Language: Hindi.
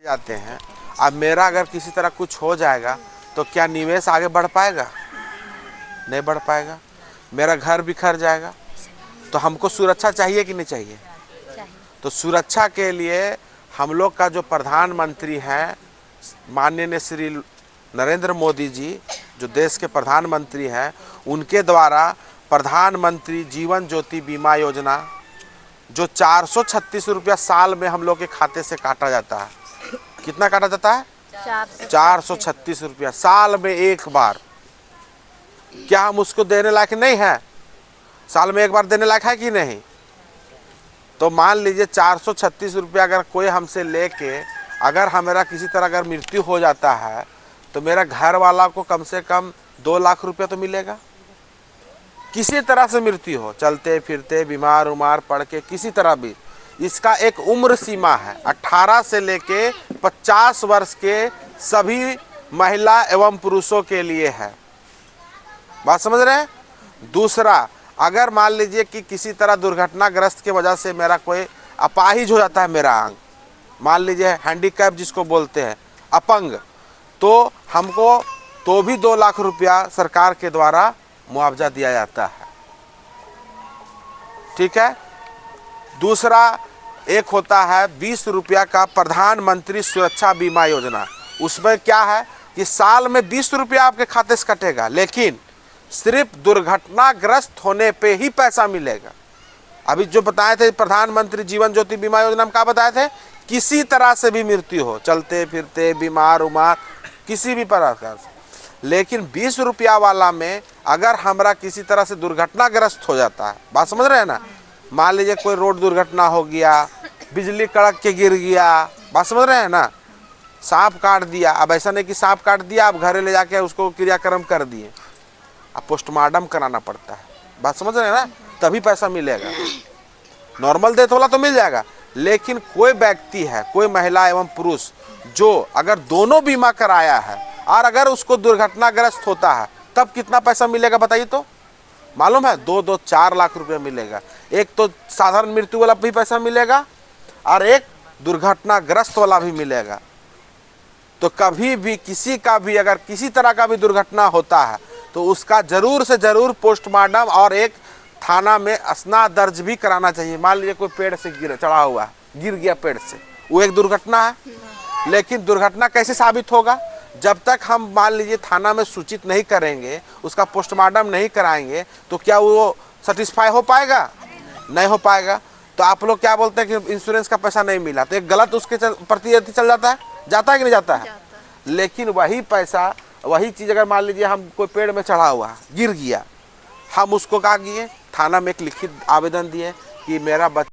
जाते हैं। अब मेरा अगर किसी तरह कुछ हो जाएगा तो क्या निवेश आगे बढ़ पाएगा? नहीं बढ़ पाएगा। मेरा घर बिखर जाएगा। तो हमको सुरक्षा चाहिए कि नहीं चाहिए? तो सुरक्षा के लिए हम लोग का जो प्रधानमंत्री हैं माननीय श्री नरेंद्र मोदी जी, जो देश के प्रधानमंत्री हैं, उनके द्वारा प्रधानमंत्री जीवन ज्योति बीमा योजना जो 436 रुपया साल में हम लोग के खाते से काटा जाता है। कितना काटा जाता है? 436 रुपया साल में एक बार। क्या हम उसको देने लायक नहीं है? साल में एक बार देने लायक है कि नहीं? तो मान लीजिए 436 रुपया अगर कोई हमसे लेके अगर हमारा किसी तरह अगर मृत्यु हो जाता है तो मेरा घर वाला को कम से कम 2 लाख रुपया तो मिलेगा। किसी तरह से मृत्यु हो, चलते फिरते बीमार उमार पड़ के किसी तरह भी। इसका एक उम्र सीमा है, 18 से लेके 50 वर्ष के सभी महिला एवं पुरुषों के लिए है। बात समझ रहे हैं? दूसरा, अगर मान लीजिए कि किसी तरह दुर्घटनाग्रस्त के वजह से मेरा कोई अपाहिज हो जाता है, मेरा अंग, मान लीजिए हैंडीकैप जिसको बोलते हैं, अपंग, तो हमको तो भी 2 लाख रुपया सरकार के द्वारा मुआवजा दिया जाता है। ठीक है। दूसरा एक होता है 20 रुपया का प्रधानमंत्री सुरक्षा बीमा योजना। उसमें क्या है कि साल में 20 रुपया आपके खाते से कटेगा, लेकिन सिर्फ दुर्घटनाग्रस्त होने पे ही पैसा मिलेगा। अभी जो बताए थे प्रधानमंत्री जीवन ज्योति बीमा योजना में क्या बताए थे? किसी तरह से भी मृत्यु हो, चलते फिरते बीमार उमार किसी भी प्रकार से। लेकिन 20 रुपया वाला में अगर हमारा किसी तरह से दुर्घटनाग्रस्त हो जाता है, बात समझ रहे हैं ना, मान लीजिए कोई रोड दुर्घटना हो गया, बिजली कड़क के गिर गया, बात समझ रहे हैं ना, सांप काट दिया। अब ऐसा नहीं कि सांप काट दिया आप घरे ले जाके उसको क्रियाक्रम कर दिए, अब पोस्टमार्टम कराना पड़ता है। बात समझ रहे हैं ना, तभी पैसा मिलेगा। नॉर्मल डेथ वाला तो मिल जाएगा, लेकिन कोई व्यक्ति है, कोई महिला एवं पुरुष जो अगर दोनों बीमा कराया है और अगर उसको दुर्घटनाग्रस्त होता है तब कितना पैसा मिलेगा बताइए तो? मालूम है? 2 4 लाख रुपया मिलेगा। एक तो साधारण मृत्यु वाला भी पैसा मिलेगा और एक दुर्घटनाग्रस्त वाला भी मिलेगा। तो कभी भी किसी का भी अगर किसी तरह का भी दुर्घटना होता है तो उसका जरूर से जरूर पोस्टमार्टम और एक थाना में असना दर्ज भी कराना चाहिए। मान लीजिए कोई पेड़ से चढ़ा हुआ गिर गया पेड़ से, वो एक दुर्घटना है, लेकिन दुर्घटना कैसे साबित होगा? जब तक हम मान लीजिए थाना में सूचित नहीं करेंगे, उसका पोस्टमार्टम नहीं कराएंगे, तो क्या वो सेटिस्फाई हो पाएगा? नहीं हो पाएगा। तो आप लोग क्या बोलते हैं कि इंश्योरेंस का पैसा नहीं मिला, तो एक गलत उसके प्रति चल जाता है कि नहीं जाता है? लेकिन वही पैसा, वही चीज़ अगर मान लीजिए हम कोई पेड़ में चढ़ा हुआ गिर गया, हम उसको क्या किए, थाना में एक लिखित आवेदन दिए कि मेरा